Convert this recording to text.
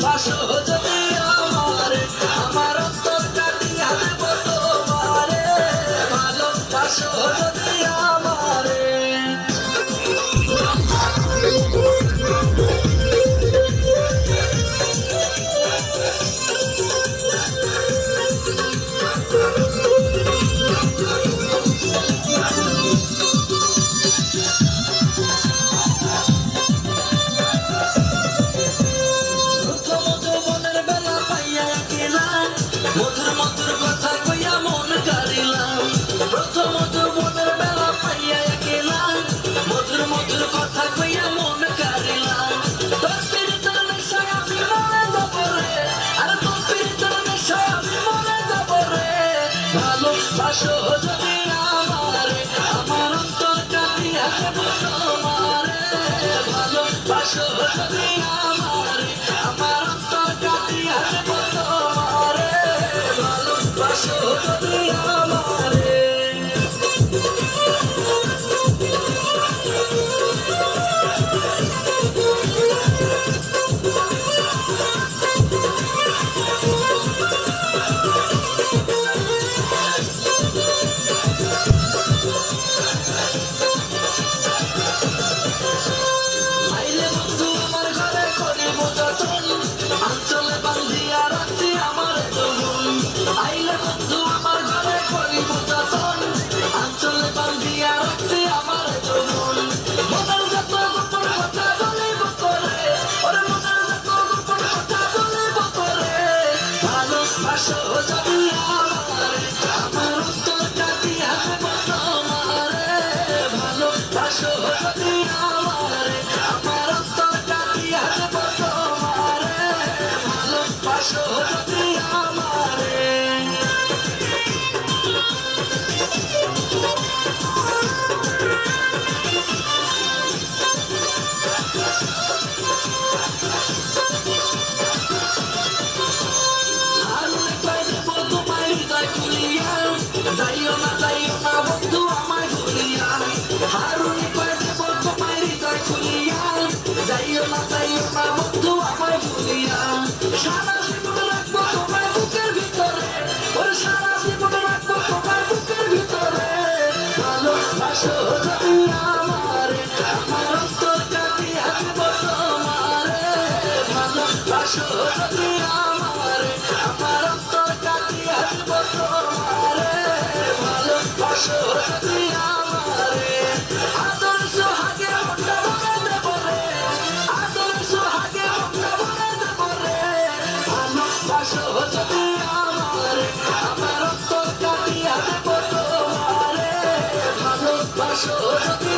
ভালোবাসো যদি আমারে, আমার অন্তর কাটিয়া দেব তোমারে, ভালোবাসো যদি আমারে। মধুর মধুর কথা কইয়া মন কারিলাম, প্রথম যৌবনের বেলা পাইয়া গেলাম, মধুর মধুর কথা কইয়া মন কারিলাম। তোর পিরিতের নেশায় আমি মরে যাব রে, আর তোর পিরিতের নেশায় আমি মরে যাব রে। ভালোবাসো যদি আমারে, আমার অন্তর কাটিয়া দেব তোমারে, ভালোবাসো যদি আমারে, আমার অন্তর কাটিয়া দেব তোমারে, ভালোবাসো যদি আমারে। আইলে বন্ধু আমার ঘরে করিব যতন, আঞ্চলে বান্ধিয়া রাখছি আমার যৌবন। আইলে বন্ধু আমার ঘরে করিব যতন, আঞ্চলে বান্ধিয়া রাখছি আমার যৌবন। মনের যত গোপন কথা বলিব তোরে, ওরে মনের যত গোপন কথা বলিব তোরে, ভালোবাসো যদি আমারে, আমার অন্তর কাটিয়া দেব তোমারে, ভালোবাসো যদি আমারে, আমার অন্তর কাটিয়া দেব তোমারে, ভালোবাসো যদি আমারে। হারুনে কয় দেব তোমায় হৃদয় খুলিয়া, যাইও না বন্ধু আমায় ভুলিয়া। হারুনে কয় দেব তোমায় হৃদয় খুলিয়া, যাইও না বন্ধু আমায় ভুলিয়া। সারা জীবন রাখবো তোমায় বুকের ভিতরে, ওরে সারা জীবন রাখবো তোমায় বুকের ভিতরে, ভালোবাসো যদি আমারে, আমার অন্তর কাটিয়া দেব তোমারে, ভালোবাসো যদি আমারে, আমার অন্তর কাটিয়া দেব তোমারে, ভালোবাসো যদি আমারে। আদর সোহাগে মনটা ভরে দেব রে, আদর সোহাগে মনটা ভরে দেব রে, ভালোবাসো যদি আমারে, আমার অন্তর কাটিয়া দেব তোমারে, ভালোবাসো যদি